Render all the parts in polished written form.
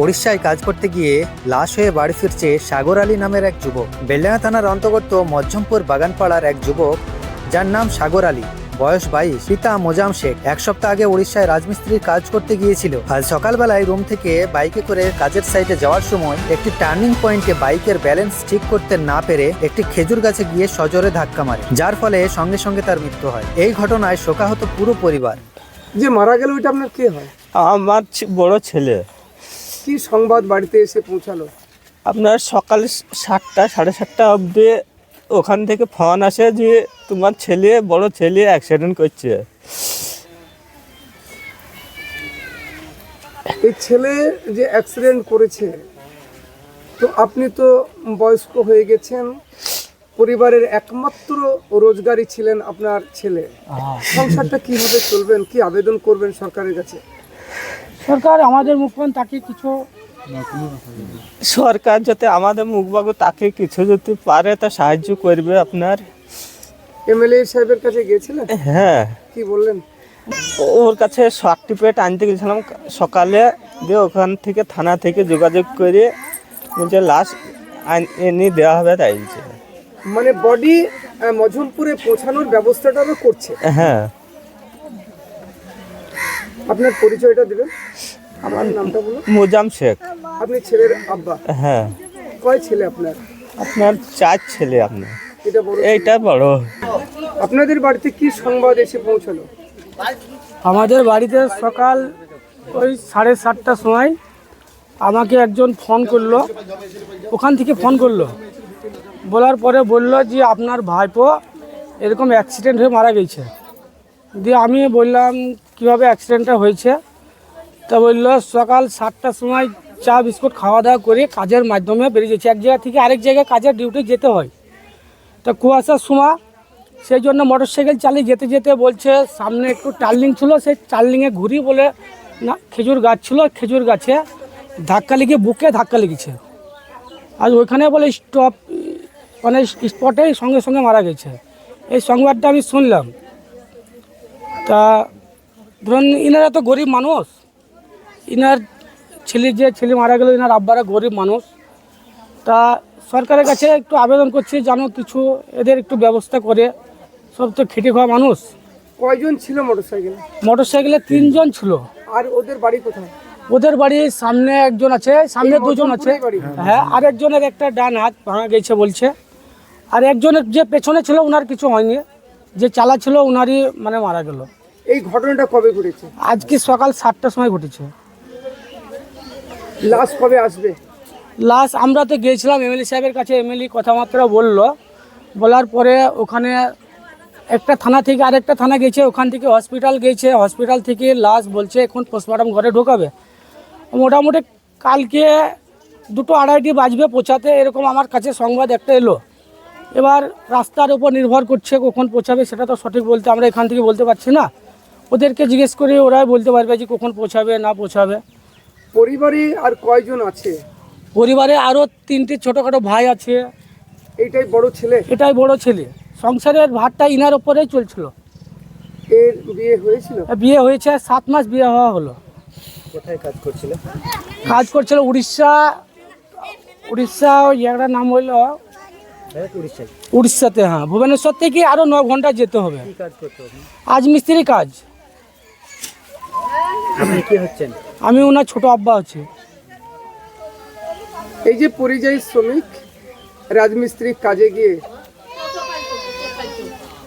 উড়িষ্যায় কাজ করতে গিয়ে লাশ হয়ে বাড়ি ফিরছে সাগর আলী নামের এক যুবক। বেলডাঙ্গা থানার অন্তর্গত মধ্যমপুর বাগানপাড়ার এক যুবক, যার নাম সাগর আলী, বয়স 22, পিতা মোজাম শেখ। এক সপ্তাহ আগে উড়িষ্যায় রাজমিস্ত্রির কাজ করতে গিয়েছিল। আজ সকালবেলায় রুম থেকে বাইকে করে কাজের সাইটে যাওয়ার সময় একটি টার্নিং পয়েন্টে বাইকের ব্যালেন্স ঠিক করতে না পেরে একটি খেজুর গাছে গিয়ে সজোরে ধাক্কা মারে, যার ফলে সঙ্গে সঙ্গে তার মৃত্যু হয়। এই ঘটনায় শোকাহত পুরো পরিবার। যে মারা গেল ওইটা আপনার কে হয়? আমার বড় ছেলে। কি সংবাদ বাড়িতে এসে পৌঁছালো? আপনার সকাল 7টা 7:30 অবধি ওখান থেকে ফোন আসে যে তোমার ছেলে, বড় ছেলে অ্যাক্সিডেন্ট করছে। এই ছেলে যে অ্যাক্সিডেন্ট করেছে, তো আপনি তো বয়স্ক হয়ে গেছেন, পরিবারের একমাত্র রোজগারই ছিলেন আপনার ছেলে। সংসারটা কিভাবে চলবেন? কি আবেদন করবেন সরকারের কাছে? সরকার আমাদের মুখপান তাকে কিছু সরকার যাতে আমাদের মুখবাগু তাকে কিছু যদি পারে তা সাহায্য করবে। আপনার এমএলএ সাহেবের কাছে গিয়েছিলেন? হ্যাঁ, কি বললেন? ওর কাছে সার্টিফিকেট আনতে গেছিলাম সকালে, দিয়ে ওখান থেকে থানা থেকে যোগাযোগ করে বলছে লাশ এনে দেওয়া হবে, তাই বলছে। মানে বডি মজমপুরে পৌঁছানোর ব্যবস্থাটাও করছে। হ্যাঁ। আপনার পরিচয়টা দিবেন? আমার নামটা বলুন। মোজাম শেখ। আপনি ছেলের আব্বা? হ্যাঁ। কয় ছেলে আপনার? আপনার 4 ছেলে। আপনার এটা বড়? এইটা বড়। আপনাদের বাড়িতে কি সংবাদ এসে পৌঁছালো? আমাদের বাড়িতে সকাল ওই 7:30টার সময় আমাকে একজন ফোন করলো, ওখান থেকে ফোন করলো, বলার পরে বলল যে আপনার ভাইপো এরকম অ্যাক্সিডেন্ট হয়ে মারা গেছে। দিয়ে আমি বললাম কীভাবে অ্যাক্সিডেন্টটা হয়েছে? তা বললো সকাল 7টার সময় চা বিস্কুট খাওয়া দাওয়া করে কাজের মাধ্যমে বেরিয়ে যাচ্ছে, এক জায়গা থেকে আরেক জায়গায় কাজের ডিউটি যেতে হয়। তা কুয়াশার সময়, সেই জন্য মোটরসাইকেল চালিয়ে যেতে যেতে বলছে সামনে একটু টার্নিং ছিল, সেই টার্নিংয়ে ঘুরি বলে না খেজুর গাছ ছিল, খেজুর গাছে ধাক্কা লেগে বুকে ধাক্কা লেগেছে। আর ওইখানে বলে স্টপ, মানে স্পটেই সঙ্গে সঙ্গে মারা গেছে। এই সংবাদটা আমি শুনলাম। তা ধরুন ইনারা তো গরিব মানুষ, ইনার যে ছেলে মারা গেল ইনার আব্বারা গরিব মানুষ। তা সরকারের কাছে একটু আবেদন করছি যেন কিছু এদের একটু ব্যবস্থা করে, সব তো খেটে খাওয়া মানুষ। কয়জন ছিল মোটরসাইকেলে? মোটরসাইকেলে 3 জন ছিল। আর ওদের বাড়ি কোথায়? ওদের বাড়ির সামনে একজন আছে, সামনে 2 জন আছে। হ্যাঁ, আর একজনের একটা ডান হাত ভাঙা গেছে বলছে। আর একজনের যে পেছনে ছিল ওনার কিছু হয়নি, যে চালা ছিল ওনারই মানে মারা গেল। এই ঘটনাটা কবে ঘটেছে? আজকে সকাল 7টার সময় ঘটেছে। লাশ কবে আসবে? লাশ আমরা তো গিয়েছিলাম এমএলএ সাহেবের কাছে, এমএলএ কথাবার্তা বলার পরে ওখানে একটা থানা থেকে আরেকটা থানা গেছে, ওখান থেকে হসপিটাল গেছে, হসপিটাল থেকে লাশ বলছে এখন পোস্টমর্টম ঘরে ঢোকাবে। মোটামুটি কালকে 2-2:30 বাজবে পৌঁছাতে, এরকম আমার কাছে সংবাদ একটা এলো। এবার রাস্তার উপর নির্ভর করছে কখন পৌঁছাবে, সেটা তো সঠিক বলতে আমরা এখান থেকে বলতে পারছি না। ওদেরকে জিজ্ঞেস করে ওরাই বলতে পারবে যে কখন পৌঁছাবে না পৌঁছাবে। পরিবারে আর কয়জন আছে? পরিবারে আরও 3টে ছোটোখাটো ভাই আছে। এইটাই বড় ছেলে? এটাই বড় ছেলে। সংসারের ভারটা ইনার ওপরেই চলছিল। এর বিয়ে হয়েছিল? বিয়ে হয়েছে, 7 মাস বিয়ে হওয়া হলো। কোথায় কাজ করছিল? কাজ করছিল উড়িষ্যা ওই একটা নাম হইল উড়িষ্যাতে। হ্যাঁ, ভুবনেশ্বর থেকে আরও 9 ঘন্টা যেতে হবে। কি কাজ করতে হবে? আজ মিস্ত্রি কাজ। আপনি কি হচ্ছেন? আমি ওনার ছোট আব্বা আছি। এই যে পরিযায়ী শ্রমিক রাজমিস্ত্রি কাজে গিয়ে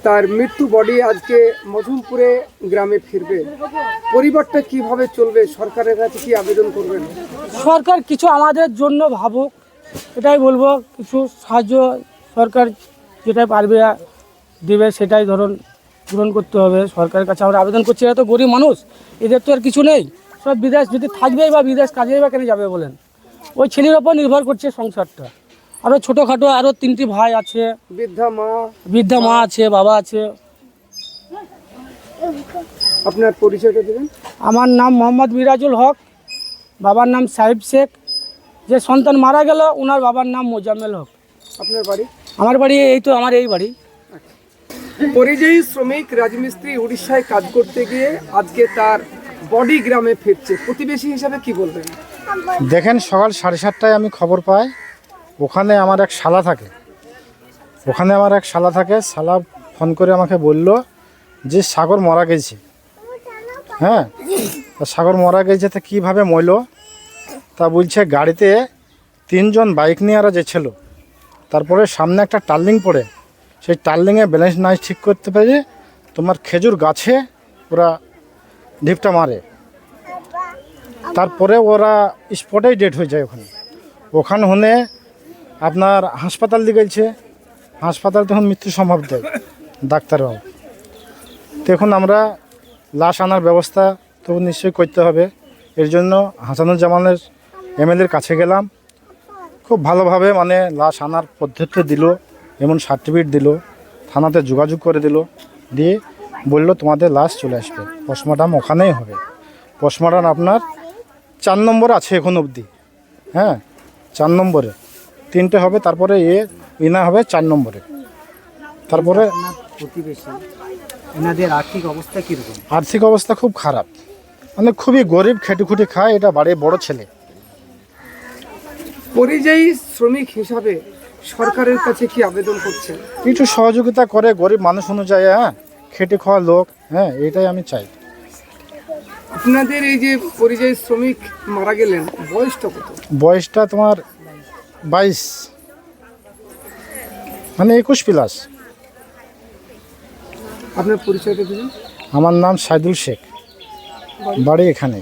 তার মৃত্যু বডি আজকে মধুমপুরে গ্রামে ফিরবে, পরিবারটা কিভাবে চলবে? সরকারের কাছে কি আবেদন করবেন? সরকার কিছু আমাদের জন্য ভাবুক, এটাই বলবো। কিছু সাহায্য সরকার যেটাই পারবে দেবে, সেটাই ধরুন পূরণ করতে হবে। সরকারের কাছে আমরা আবেদন করছি। এরা তো গরিব মানুষ, এদের তো আর কিছু নেই। সব বিদেশ যদি থাকবেই বা বিদেশ কাজেই বা কেন যাবে বলেন? ওই ছেলের ওপর নির্ভর করছে সংসারটা। আরও ছোটোখাটো আরও 3টি ভাই আছে, বৃদ্ধা মা আছে, বাবা আছে। আপনার পরিচয়টা দেবেন? আমার নাম মোহাম্মদ মিরাজুল হক, বাবার নাম সাহেব শেখ। যে সন্তান মারা গেল ওনার বাবার নাম মোজাম্মেল হক। আপনার বাড়ি? আমার বাড়ি এই তো, আমার এই বাড়ি। পরিযায়ী শ্রমিক রাজমিস্ত্রি উড়িষ্যায় কাজ করতে গিয়ে আজকে তার বডি গ্রামে ফিরছে, প্রতিবেশী হিসাবে কি বলবেন? দেখেন সকাল 7:30টায় আমি খবর পাই, ওখানে আমার এক শালা থাকে, শালা ফোন করে আমাকে বলল যে সাগর মারা গেছে। হ্যাঁ, তা সাগর মারা গেছে, তা কীভাবে মরল? তা বলছে গাড়িতে 3 জন বাইক নিয়ে আর যেছিল, তারপরে সামনে একটা টার্নিং পড়ে, সেই টার্নিংয়ে ব্যালেন্স নাই ঠিক করতে পেরে তোমার খেজুর গাছে ওরা ঢিপটা মারে। তারপরে ওরা স্পটেই ডেড হয়ে যায়। ওখানে হনে আপনার হাসপাতাল দিয়ে গেছে, হাসপাতাল তখন মৃত্যু সম্ভব দেয় ডাক্তাররাও। তো এখন আমরা লাশ আনার ব্যবস্থা তো নিশ্চয়ই করতে হবে। এর জন্য হাসানুজ্জামানের এমএলএর কাছে গেলাম, খুব ভালোভাবে মানে লাশ আনার পদ্ধতি দিল, এমন সার্টিফিকেট দিল, থানাতে যোগাযোগ করে দিল, দিয়ে বলল তোমাদের লাশ চলে আসবে, পোস্টমর্টম ওখানেই হবে। পোস্টমর্টম আপনার 4 নম্বর আছে এখন অবধি। হ্যাঁ, 4 নম্বরে 3টে হবে, তারপরে ইনা হবে 4 নম্বরে। তারপরে প্রতিবেশী এনাদের আর্থিক অবস্থা কীরকম? আর্থিক অবস্থা খুব খারাপ, মানে খুবই গরিব, খেটে খায়। এটা বাড়ির বড় ছেলে। পরিযায়ী শ্রমিক হিসাবে সরকারের কাছে কি আবেদন করছেন? একটু সহযোগিতা করে গরিব মানুষ অনুযায়ী, হ্যাঁ, খেটে খাওয়া লোক, হ্যাঁ, এটাই আমি চাই। আপনাদের এই যে পরিযায়ী শ্রমিক মারা গেলেন, বয়সটা কত? বয়সটা তোমার 22, মানে 21+। আপনার পরিচয়টা দিলেন? আমার নাম সাইদুল শেখ, বাড়ি এখানে।